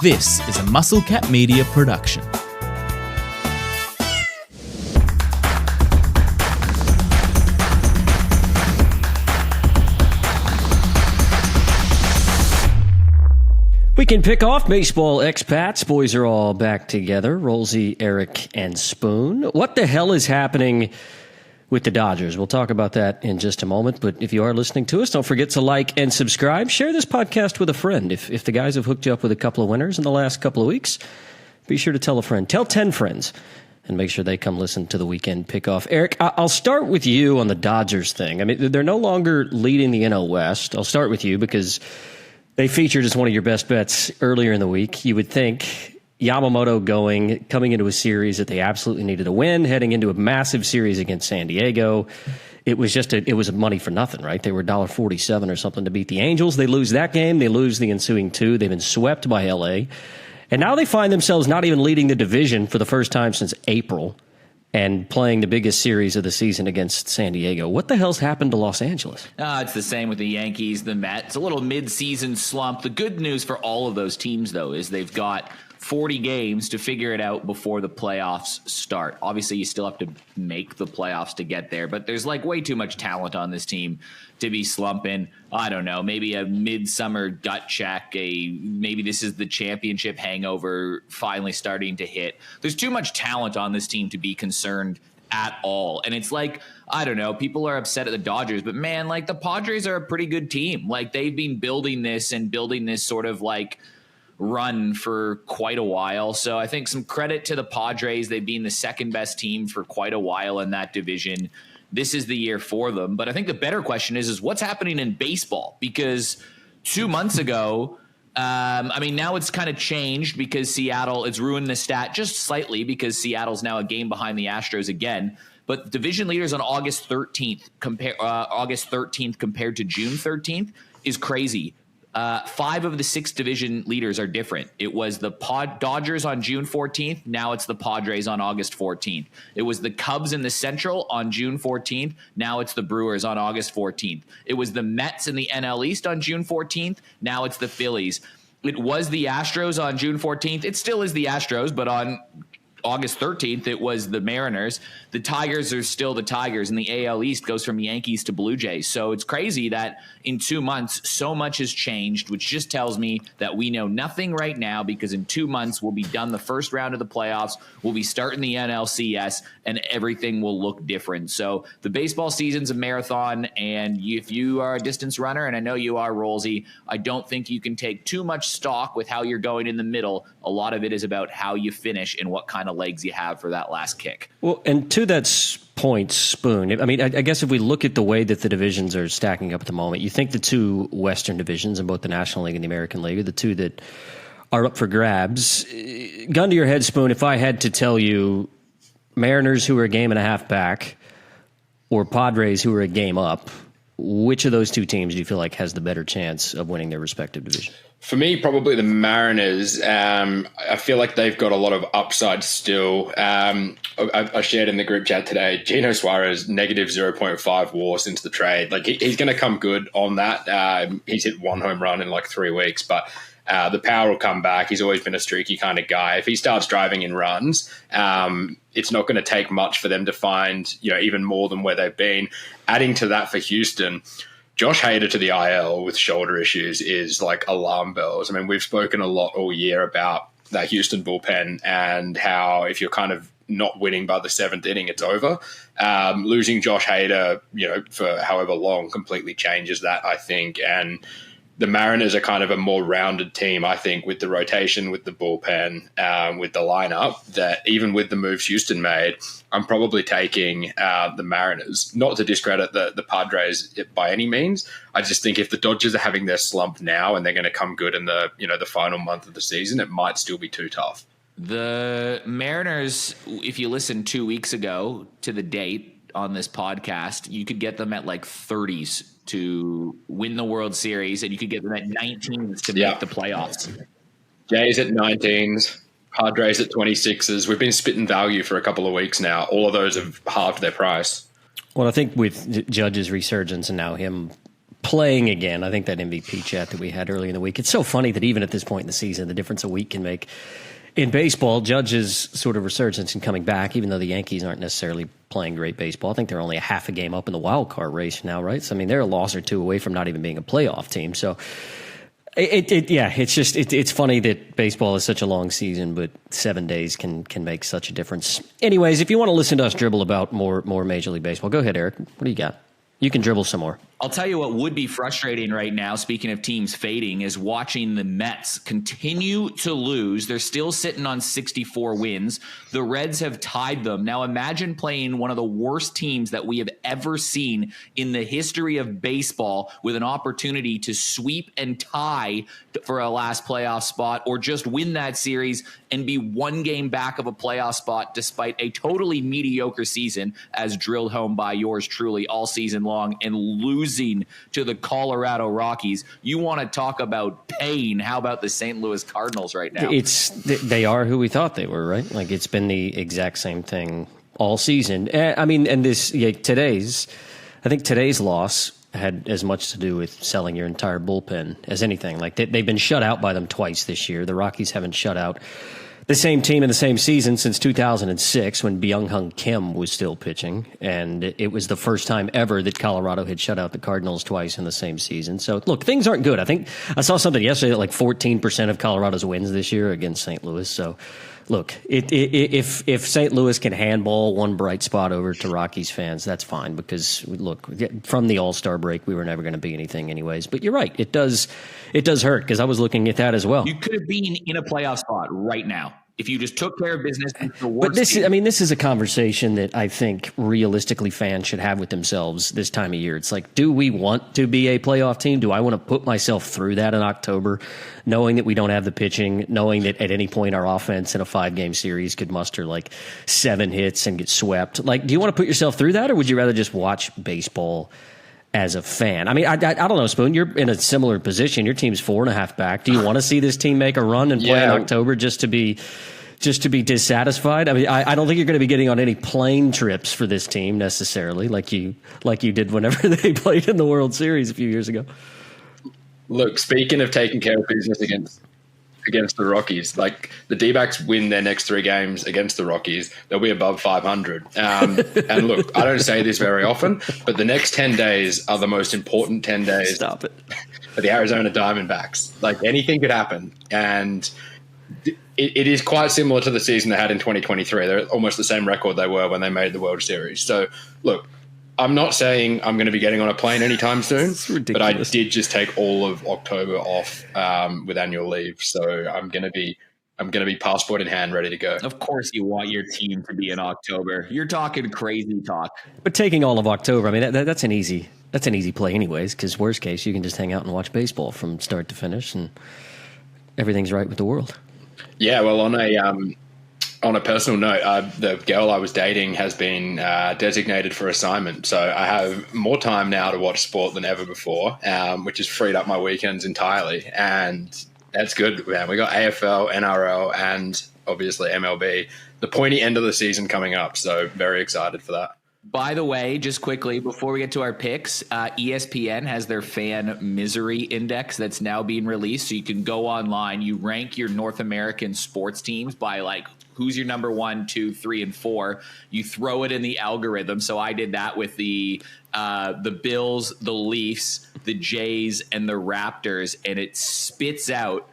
This is a Musclecat Media production. Weekend Pickoff, baseball expats. Boys are all back together. Rolsey, Eric, and Spoon. What the hell is happening with the Dodgers? We'll talk about that in just a moment. But if you are listening to us, don't forget to like and subscribe. Share this podcast with a friend. If the guys have hooked you up with a couple of winners in the last couple of weeks, be sure to tell a friend. Tell 10 friends and make sure they come listen to the Weekend Pickoff. Eric, I'll start with you on the Dodgers thing. I mean, they're no longer leading the NL West. I'll start with you because they featured as one of your best bets earlier in the week. You would think Yamamoto coming into a series that they absolutely needed to win, heading into a massive series against San Diego. It was money for nothing, right? They were $1.47 or something to beat the Angels. They lose that game. They lose the ensuing two. They've been swept by LA. And now they find themselves not even leading the division for the first time since April and playing the biggest series of the season against San Diego. What the hell's happened to Los Angeles? It's the same with the Yankees, the Mets. A little mid-season slump. The good news for all of those teams, though, is they've got 40 games to figure it out before the playoffs start. Obviously, you still have to make the playoffs to get there, but there's way too much talent on this team to be slumping. I don't know, maybe a midsummer gut check, maybe this is the championship hangover finally starting to hit. There's too much talent on this team to be concerned at all. And it's I don't know, people are upset at the Dodgers, but man, the Padres are a pretty good team. They've been building this sort of run for quite a while. So I think some credit to the Padres. They've been the second best team for quite a while in that division. This is the year for them. But I think the better question is what's happening in baseball? Because 2 months ago, now it's kind of changed because Seattle, it's ruined the stat just slightly because Seattle's now a game behind the Astros again. But division leaders on August 13th compared to June 13th is crazy. 5 of the 6 division leaders are different. It was the Dodgers on June 14th. Now it's the Padres on August 14th. It was the Cubs in the Central on June 14th. Now it's the Brewers on August 14th. It was the Mets in the NL East on June 14th. Now it's the Phillies. It was the Astros on June 14th. It still is the Astros, but on August 13th, it was the Mariners. The Tigers are still the Tigers, and the AL East goes from Yankees to Blue Jays. So it's crazy that in 2 months, so much has changed, which just tells me that we know nothing right now because in 2 months, we'll be done the first round of the playoffs. We'll be starting the NLCS, and everything will look different. So the baseball season's a marathon, and if you are a distance runner, and I know you are, Rolsey, I don't think you can take too much stock with how you're going in the middle. A lot of it is about how you finish and what kind of legs you have for that last kick. Well, and to that point, Spoon, I guess if we look at the way that the divisions are stacking up at the moment, you think the 2 Western divisions in both the National League and the American League are the 2 that are up for grabs. Gun to your head, Spoon, if I had to tell you Mariners who are a game and a half back or Padres who are a game up, which of those 2 teams do you feel like has the better chance of winning their respective division? For me, probably the Mariners. I feel like they've got a lot of upside still. I shared in the group chat today, Gino Suarez, negative 0.5 WAR since the trade. He's going to come good on that. He's hit 1 home run in 3 weeks, but the power will come back. He's always been a streaky kind of guy. If he starts driving in runs, it's not going to take much for them to find even more than where they've been. Adding to that for Houston, Josh Hader to the IL with shoulder issues is alarm bells. We've spoken a lot all year about that Houston bullpen and how if you're kind of not winning by the 7th inning, it's over. Losing Josh Hader, for however long completely changes that, I think. And the Mariners are kind of a more rounded team, I think, with the rotation, with the bullpen, with the lineup, that even with the moves Houston made, I'm probably taking the Mariners. Not to discredit the Padres by any means. I just think if the Dodgers are having their slump now and they're going to come good in the final month of the season, it might still be too tough. The Mariners, if you listened 2 weeks ago to the date on this podcast, you could get them at 30s to win the World Series, and you could get them at 19s to make the playoffs. Jays at 19s, Padres at 26s. We've been spitting value for a couple of weeks now. All of those have halved their price. Well, I think with Judge's resurgence and now him playing again. I think that MVP chat that we had earlier in the week, it's so funny that even at this point in the season, the difference a week can make. In baseball, Judge's sort of resurgence in coming back, even though the Yankees aren't necessarily playing great baseball. I think they're only a half a game up in the wild card race now, right? So, I mean, they're a loss or two away from not even being a playoff team. So, it's funny that baseball is such a long season, but 7 days can make such a difference. Anyways, if you want to listen to us dribble about more Major League Baseball, go ahead, Eric. What do you got? You can dribble some more. I'll tell you what would be frustrating right now, speaking of teams fading, is watching the Mets continue to lose. They're still sitting on 64 wins. The Reds have tied them. Now imagine playing one of the worst teams that we have ever seen in the history of baseball with an opportunity to sweep and tie for a last playoff spot, or just win that series and be one game back of a playoff spot despite a totally mediocre season, as drilled home by yours truly all season long, and losing to the Colorado Rockies. You want to talk about pain? How about the St. Louis Cardinals right now? They are who we thought they were, right? Like, it's been the exact same thing all season. I mean, and today's loss had as much to do with selling your entire bullpen as anything. Like, they've been shut out by them twice this year. The Rockies haven't shut out the same team in the same season since 2006, when Byung-Hyun Kim was still pitching, and it was the first time ever that Colorado had shut out the Cardinals twice in the same season. So, look, things aren't good. I think I saw something yesterday that like 14% of Colorado's wins this year against St. Louis. So, look, if St. Louis can handball one bright spot over to Rockies fans, that's fine, because, look, from the All-Star break, we were never going to be anything anyways. But you're right, it does hurt, because I was looking at that as well. You could have been in a playoff spot right now if you just took care of business. But this is a conversation that I think realistically fans should have with themselves this time of year. It's like, do we want to be a playoff team? Do I want to put myself through that in October, knowing that we don't have the pitching, knowing that at any point our offense in a 5-game series could muster like 7 hits and get swept? Like, do you want to put yourself through that, or would you rather just watch baseball as a fan? I mean, I don't know, Spoon, you're in a similar position. Your team's 4.5 back. Do you want to see this team make a run and play in October just to be dissatisfied? I mean, I don't think you're going to be getting on any plane trips for this team necessarily, like you did whenever they played in the World Series a few years ago. Look, speaking of taking care of business against the Rockies, like, the D-backs win their next 3 games against the Rockies, they'll be above 500. And look, I don't say this very often, but the next 10 days are the most important 10 days. Stop it. For the Arizona Diamondbacks. Like, anything could happen. And it is quite similar to the season they had in 2023. They're almost the same record they were when they made the World Series. So, look, I'm not saying I'm going to be getting on a plane anytime soon, but I did just take all of October off with annual leave. So I'm going to be passport in hand, ready to go. Of course you want your team to be in October. You're talking crazy talk. But taking all of October, I mean, that's an easy play anyways, because worst case, you can just hang out and watch baseball from start to finish, and everything's right with the world. Yeah, well, on a personal note, the girl I was dating has been designated for assignment, so I have more time now to watch sport than ever before, which has freed up my weekends entirely, and that's good, man. We got AFL, NRL, and obviously MLB. The pointy end of the season coming up, so very excited for that. By the way, just quickly, before we get to our picks, ESPN has their fan misery index that's now being released. So you can go online, you rank your North American sports teams by, like, who's your number 1, 2, 3, and 4. You throw it in the algorithm. So I did that with the Bills, the Leafs, the Jays, and the Raptors, and it spits out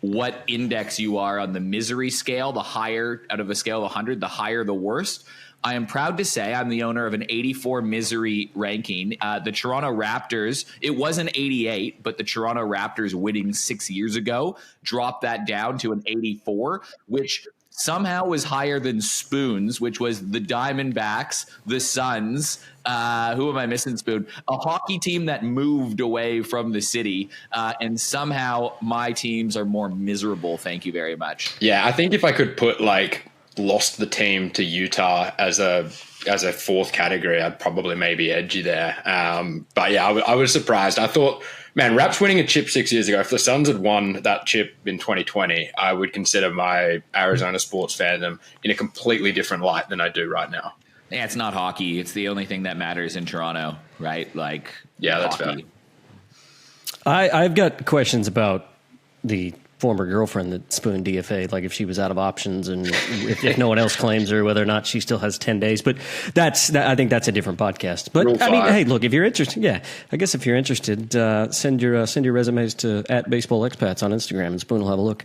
what index you are on the misery scale. The higher, out of a scale of 100, the higher the worst. I am proud to say I'm the owner of an 84 misery ranking. The Toronto Raptors, it was an 88, but the Toronto Raptors winning 6 years ago dropped that down to an 84, which somehow was higher than Spoon's, which was the Diamondbacks, the Suns. Who am I missing, Spoon? A hockey team that moved away from the city. And somehow my teams are more miserable. Thank you very much. Yeah, I think if I could put, like, lost the team to Utah as a 4th category, I'd probably maybe edge you there. But yeah, I was surprised. I thought, man, Raps winning a chip 6 years ago. If the Suns had won that chip in 2020, I would consider my Arizona sports fandom in a completely different light than I do right now. Yeah, it's not hockey. It's the only thing that matters in Toronto, right? Like, yeah, that's hockey. fair. I've got questions about the former girlfriend that Spoon DFA'd, like if she was out of options and if no one else claims her, whether or not she still has 10 days. But I think that's a different podcast. But I mean, hey, look, if you're interested, I guess if you're interested, send your resumes to @BaseballExpats on Instagram and Spoon will have a look.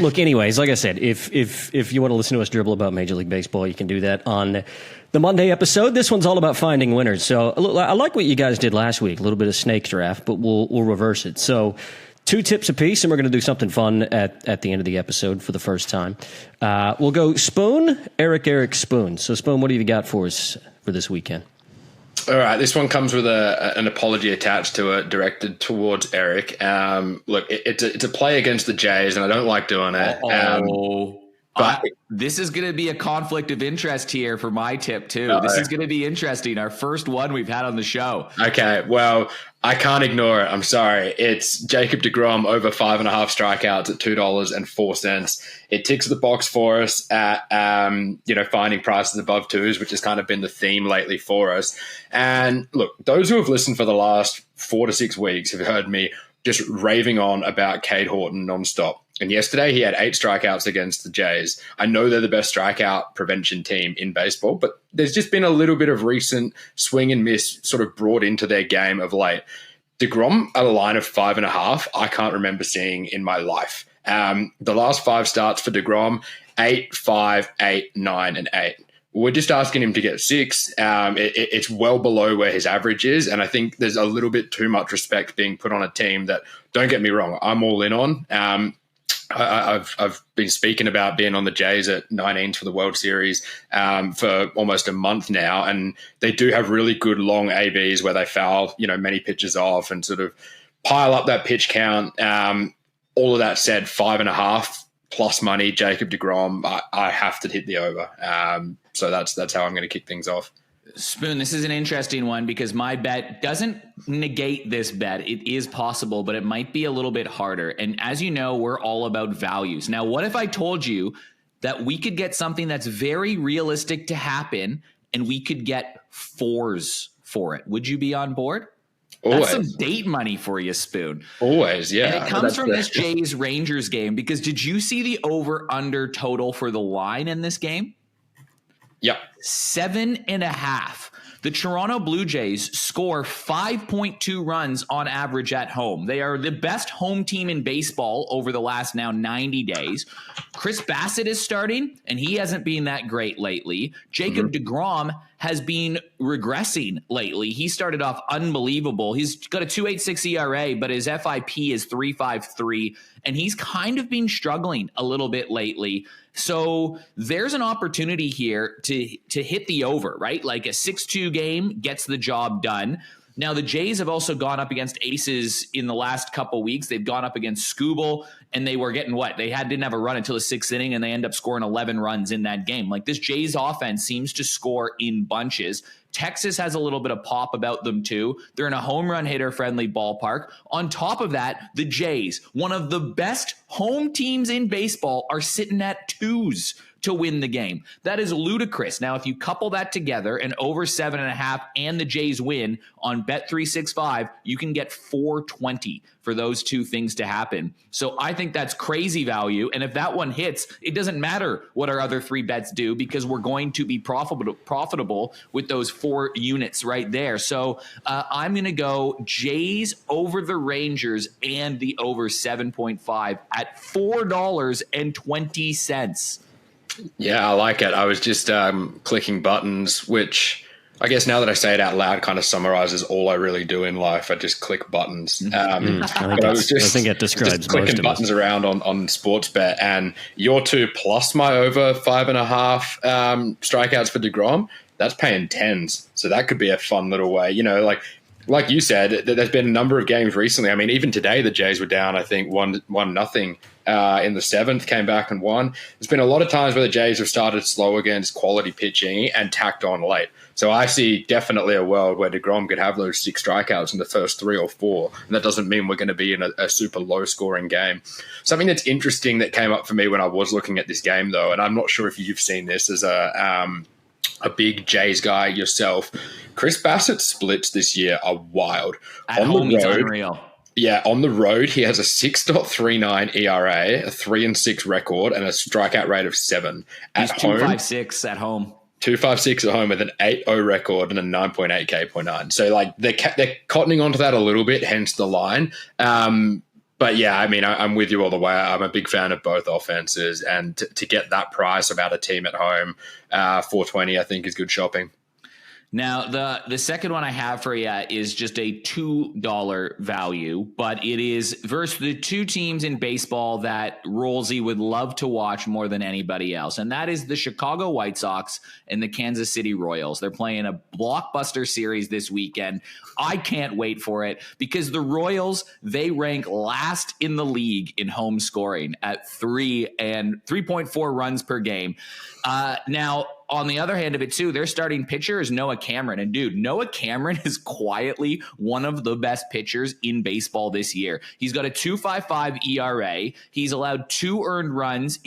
Look, anyways, like I said, if you want to listen to us dribble about Major League Baseball, you can do that on the Monday episode. This one's all about finding winners. So look, I like what you guys did last week, a little bit of snake draft, but we'll reverse it. So 2 tips apiece, and we're going to do something fun at the end of the episode for the first time. We'll go Spoon, Eric, Spoon. So Spoon, what have you got for us for this weekend? All right, this one comes with an apology attached to it, directed towards Eric. Look, it's a play against the Jays, and I don't like doing it. But this is going to be a conflict of interest here for my tip too. This is going to be interesting. Our first one we've had on the show. Okay, well, I can't ignore it. I'm sorry. It's Jacob deGrom over 5.5 strikeouts at $2.04. It ticks the box for us at finding prices above twos, which has kind of been the theme lately for us. And look, those who have listened for the last 4 to 6 weeks have heard me just raving on about Cade Horton nonstop. And yesterday he had 8 strikeouts against the Jays. I know they're the best strikeout prevention team in baseball, but there's just been a little bit of recent swing and miss sort of brought into their game of late. DeGrom at a line of 5.5, I can't remember seeing in my life. The last 5 starts for DeGrom, 8, 5, 8, 9, and 8. We're just asking him to get 6. It's well below where his average is, and I think there's a little bit too much respect being put on a team that, don't get me wrong, I'm all in on. I've been speaking about being on the Jays at 19s for the World Series for almost a month now, and they do have really good long ABs where they foul, many pitches off and sort of pile up that pitch count. All of that said, 5.5 plus money, Jacob deGrom, I have to hit the over. So that's how I'm going to kick things off. Spoon, this is an interesting one because my bet doesn't negate this bet. It is possible, but it might be a little bit harder. And as you know, we're all about values. Now, what if I told you that we could get something that's very realistic to happen and we could get 4s for it? Would you be on board? Always. That's some date money for you, Spoon. Always, yeah. And it comes from this Jays-Rangers game because did you see the over-under total for the line in this game? Yep. 7.5. The Toronto Blue Jays score 5.2 runs on average at home. They are the best home team in baseball over the last now 90 days. Chris Bassett is starting, and he hasn't been that great lately. Jacob deGrom has been regressing lately. He started off unbelievable. He's got a 2.86 ERA, but his FIP is 3.53, and he's kind of been struggling a little bit lately. So there's an opportunity here to hit the over, right? Like a 6-2 game gets the job done. Now, the Jays have also gone up against aces in the last couple weeks. They've gone up against Skubal, and they were getting what? They didn't have a run until the 6th inning, and they end up scoring 11 runs in that game. Like, this Jays offense seems to score in bunches. Texas has a little bit of pop about them, too. They're in a home run hitter-friendly ballpark. On top of that, the Jays, one of the best home teams in baseball, are sitting at 2s to win the game. That is ludicrous. Now, if you couple that together and over 7.5 and the Jays win on Bet365, you can get 420 for those 2 things to happen. So I think that's crazy value. And if that one hits, it doesn't matter what our other 3 bets do because we're going to be profitable with those 4 units right there. So I'm going to go Jays over the Rangers and the over 7.5 at $4.20. Yeah, I like it. I was just clicking buttons, which I guess now that I say it out loud kind of summarizes all I really do in life. I just click buttons. I think it describes just clicking most of buttons us. around on Sportsbet, and your 2 plus my over 5.5 strikeouts for deGrom, that's paying 10s. So that could be a fun little way. Like you said, there's been a number of games recently. I mean, even today the Jays were down, I think, 1-0 in the 7th, came back and won. There's been a lot of times where the Jays have started slow against quality pitching and tacked on late. So I see definitely a world where deGrom could have those 6 strikeouts in the first 3 or 4. And that doesn't mean we're going to be in a super low-scoring game. Something that's interesting that came up for me when I was looking at this game, though, and I'm not sure if you've seen this as a big Jays guy yourself, Chris Bassett's splits this year are wild. At home, he's unreal. Yeah, on the road, he has a 6.39 ERA, a 3-6 record, and a strikeout rate of 7. He's 2.56 at home. 2.56 at home with an 8.0 record and a 9.8 K.9. So, like, they're cottoning onto that a little bit, hence the line. But, yeah, I mean, I'm with you all the way. I'm a big fan of both offenses. And to get that price about a team at home, 420, I think, is good shopping. Now, the second one I have for you is just a $2 value, but it is versus the two teams in baseball that Rolsey would love to watch more than anybody else, and that is the Chicago White Sox and the Kansas City Royals. They're playing a blockbuster series this weekend. I can't wait for it because the Royals, they rank last in the league in home scoring at 3.4 runs per game. Now, on the other hand of it, too, their starting pitcher is Noah Cameron. And, dude, Noah Cameron is quietly one of the best pitchers in baseball this year. He's got a 2.55 ERA. He's allowed 2 earned runs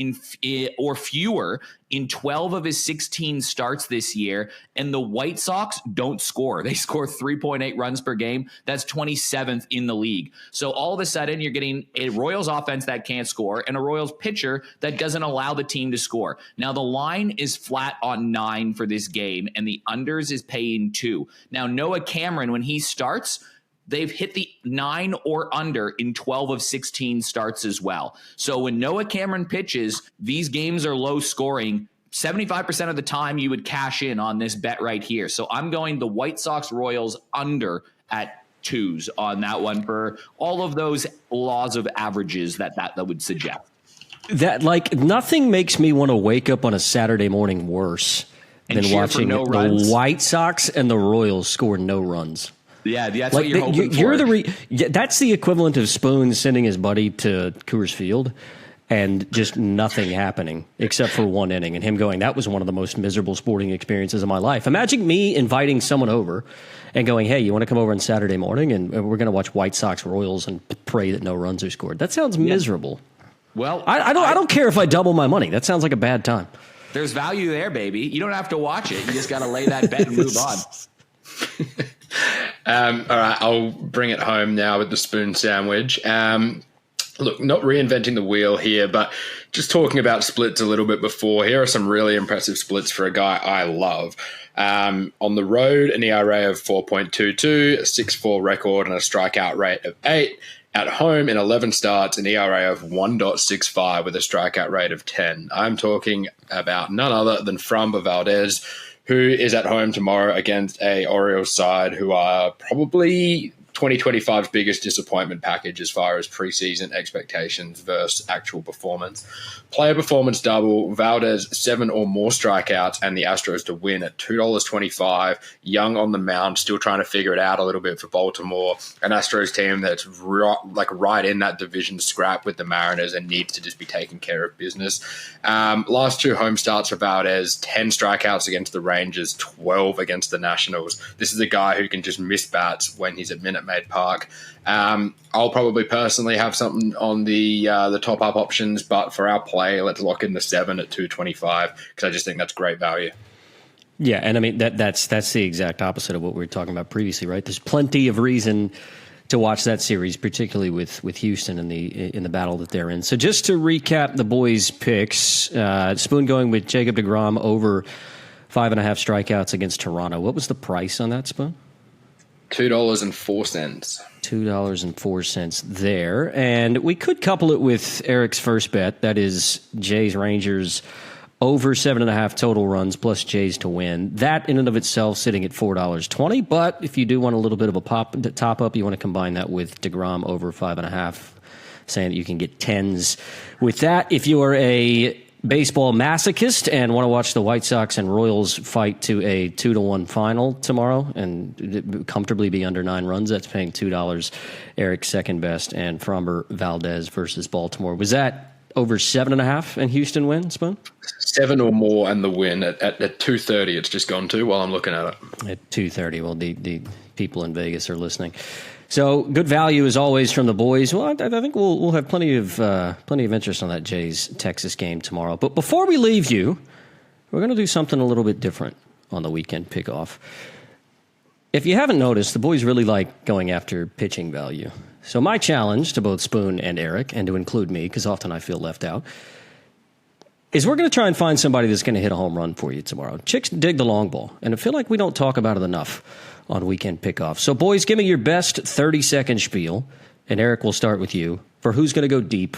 or fewer in 12 of his 16 starts this year. And the White Sox don't score. They score 3.8 runs per game. That's 27th in the league. So all of a sudden, you're getting a Royals offense that can't score and a Royals pitcher that doesn't allow the team to score. Now, the line is flat on 9 for this game, and the unders is paying 2. Now, Noah Cameron, when he starts, they've hit the 9 or under in 12 of 16 starts as well. So when Noah Cameron pitches, these games are low scoring. 75% of the time you would cash in on this bet right here. So I'm going the White Sox Royals under at 2s on that one for all of those laws of averages that would suggest. That, like, nothing makes me want to wake up on a Saturday morning worse than watching the White Sox and the Royals score no runs. Yeah, that's what you're hoping for. That's the equivalent of Spoon sending his buddy to Coors Field and just nothing happening except for one inning and him going, that was one of the most miserable sporting experiences of my life. Imagine me inviting someone over and going, hey, you want to come over on Saturday morning and we're going to watch White Sox Royals and pray that no runs are scored. That sounds miserable. Well, I don't care if I double my money. That sounds like a bad time. There's value there, baby. You don't have to watch it. You just got to lay that bet and move on. All right, I'll bring it home now with the Spoon sandwich. Look, not reinventing the wheel here, but just talking about splits a little bit before. Here are some really impressive splits for a guy I love. On the road, an ERA of 4.22, a 6.4 record, and a strikeout rate of 8. At home, in 11 starts, an ERA of 1.65 with a strikeout rate of 10. I'm talking about none other than Framber Valdez, who is at home tomorrow against a Orioles side who are probably 2025's biggest disappointment package as far as preseason expectations versus actual performance. Player performance double, Valdez 7 or more strikeouts, and the Astros to win at $2.25. Young on the mound, still trying to figure it out a little bit for Baltimore. An Astros team that's right in that division scrap with the Mariners and needs to just be taking care of business. Last 2 home starts for Valdez, 10 strikeouts against the Rangers, 12 against the Nationals. This is a guy who can just miss bats when he's at Minute Maid Park. I'll probably personally have something on the top up options, but for our play, let's lock in the 7 at 225 because I just think that's great value. Yeah, and I mean that's the exact opposite of what we were talking about previously, right? There's plenty of reason to watch that series, particularly with Houston in the battle that they're in. So just to recap the boys' picks, Spoon going with Jacob deGrom over 5.5 strikeouts against Toronto. What was the price on that, Spoon? $2.04. $2.04 there. And we could couple it with Eric's first bet. That is Jays Rangers over 7.5 total runs plus Jays to win. That in and of itself sitting at $4.20. But if you do want a little bit of a top up, you want to combine that with DeGrom over 5.5, saying that you can get 10s with that. If you are a baseball masochist and want to watch the White Sox and Royals fight to a 2-1 final tomorrow and comfortably be under 9 runs, that's paying $2. Eric's second best, and Framber Valdez versus Baltimore. Was that over 7.5 and Houston win, Spoon? 7 or more and the win at 2:30. It's just gone to while I'm looking at it. At 2:30. Well, the people in Vegas are listening. So good value as always from the boys. Well, I think we'll have plenty of interest on that Jays Texas game tomorrow. But before we leave you, we're going to do something a little bit different on the Weekend Pickoff. If you haven't noticed, the boys really like going after pitching value. So my challenge to both Spoon and Eric, and to include me, because often I feel left out, is we're going to try and find somebody that's going to hit a home run for you tomorrow. Chicks dig the long ball, and I feel like we don't talk about it enough on Weekend Pickoff. So, boys, give me your best 30-second spiel, and Eric, will start with you, for who's going to go deep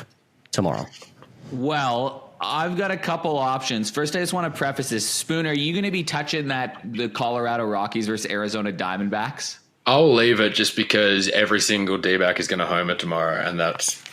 tomorrow. Well, I've got a couple options. First, I just want to preface this. Spoon, are you going to be touching the Colorado Rockies versus Arizona Diamondbacks? I'll leave it just because every single D-back is going to homer tomorrow, and that's...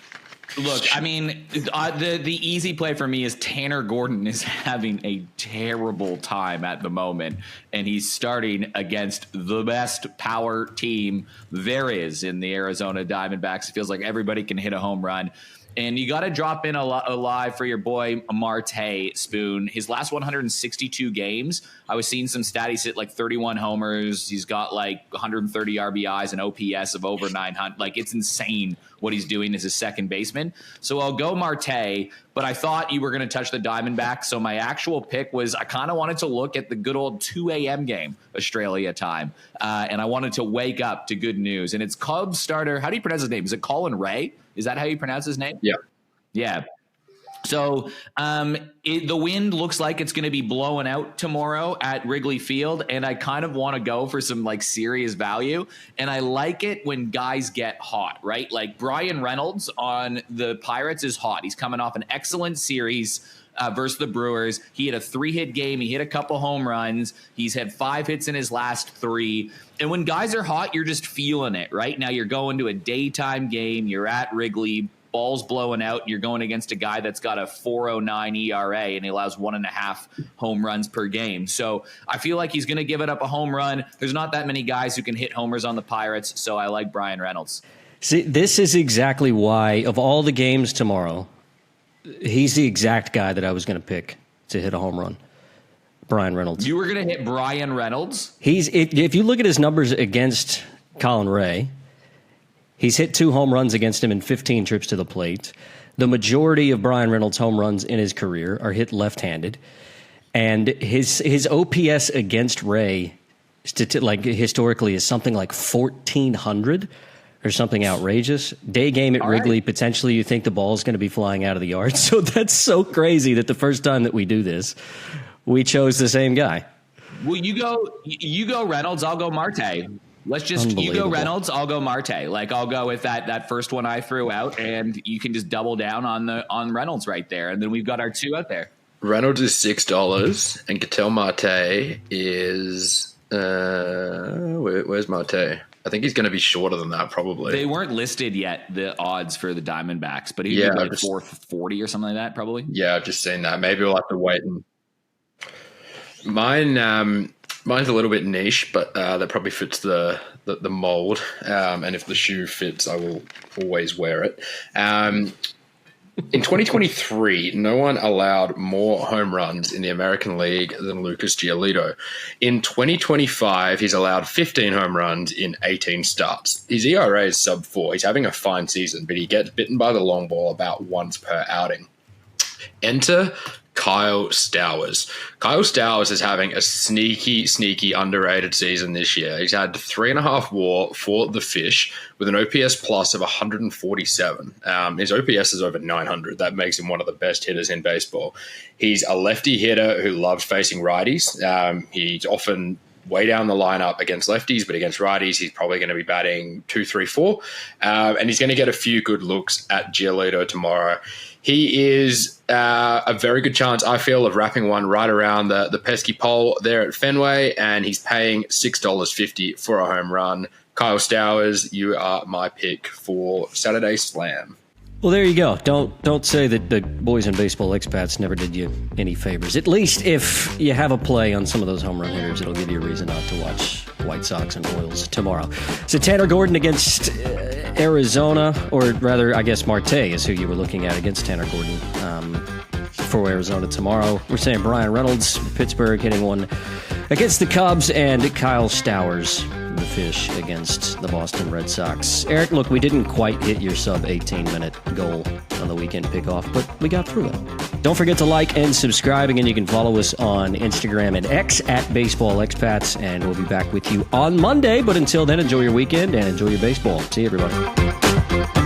Look, I mean, the easy play for me is Tanner Gordon is having a terrible time at the moment, and he's starting against the best power team there is in the Arizona Diamondbacks. It feels like everybody can hit a home run. And you got to drop in a live for your boy Marte, Spoon. His last 162 games, I was seeing some stat. He's hit like 31 homers. He's got like 130 RBIs and OPS of over 900. Like, it's insane what he's doing as a second baseman. So I'll go Marte, but I thought you were going to touch the Diamondbacks. So my actual pick was I kind of wanted to look at the good old 2 a.m. game, Australia time. And I wanted to wake up to good news. And it's Cubs starter. How do you pronounce his name? Is it Colin Ray? Is that how you pronounce his name? Yeah. Yeah. So the wind looks like it's going to be blowing out tomorrow at Wrigley Field, and I kind of want to go for some like serious value. And I like it when guys get hot, right? Like Brian Reynolds on the Pirates is hot. He's coming off an excellent series versus the Brewers. He had a 3-hit game. He hit a couple home runs. He's had 5 hits in his last 3. And when guys are hot, you're just feeling it, right? Now you're going to a daytime game. You're at Wrigley. Ball's blowing out. You're going against a guy that's got a 4.09 ERA, and he allows 1.5 home runs per game. So I feel like he's going to give it up a home run. There's not that many guys who can hit homers on the Pirates, so I like Brian Reynolds. See, this is exactly why, of all the games tomorrow, he's the exact guy that I was going to pick to hit a home run. Brian Reynolds. You were going to hit Brian Reynolds? If you look at his numbers against Colin Ray, he's hit 2 home runs against him in 15 trips to the plate. The majority of Brian Reynolds' home runs in his career are hit left-handed. And his OPS against Ray, historically, is something like 1,400 or something outrageous. Day game at Wrigley, potentially you think the ball is going to be flying out of the yard. So that's so crazy that the first time that we do this, we chose the same guy. Well, you go Reynolds, I'll go Marte. Let's just, you go Reynolds, I'll go Marte. Like, I'll go with that first one I threw out, and you can just double down on Reynolds right there. And then we've got our 2 out there. Reynolds is $6, and Ketel Marte is where's Marte? I think he's going to be shorter than that, probably. They weren't listed yet, the odds for the Diamondbacks, but he'd be like 440 or something like that, probably. Yeah, I've just seen that. Maybe we'll have to wait. And mine's a little bit niche, but that probably fits the mold. And if the shoe fits, I will always wear it. In 2023, no one allowed more home runs in the American League than Lucas Giolito. In 2025, he's allowed 15 home runs in 18 starts. His ERA is sub-4. He's having a fine season, but he gets bitten by the long ball about once per outing. Enter Kyle Stowers. Kyle Stowers is having a sneaky underrated season this year. He's had 3.5 WAR for the Fish with an OPS plus of 147. His OPS is over 900. That makes him one of the best hitters in baseball. He's a lefty hitter who loves facing righties. He's often way down the lineup against lefties, but against righties, he's probably going to be batting 2, 3, 4. And he's going to get a few good looks at Giolito tomorrow. He is a very good chance, I feel, of wrapping one right around the pesky pole there at Fenway, and he's paying $6.50 for a home run. Kyle Stowers, you are my pick for Saturday Slam. Well, there you go. Don't say that the boys in baseball expats never did you any favors. At least if you have a play on some of those home run hitters, it'll give you a reason not to watch White Sox and Royals tomorrow. So Tanner Gordon against Arizona, or rather, I guess Marte is who you were looking at against Tanner Gordon for Arizona tomorrow. We're saying Brian Reynolds, Pittsburgh, hitting one against the Cubs, and Kyle Stowers, the Fish, against the Boston Red Sox. Eric, look, we didn't quite hit your sub 18-minute goal on the Weekend Pickoff, but we got through it. Don't forget to like and subscribe. Again, you can follow us on Instagram and X at Baseball Expats, and we'll be back with you on Monday. But until then, enjoy your weekend and enjoy your baseball. See you, everybody.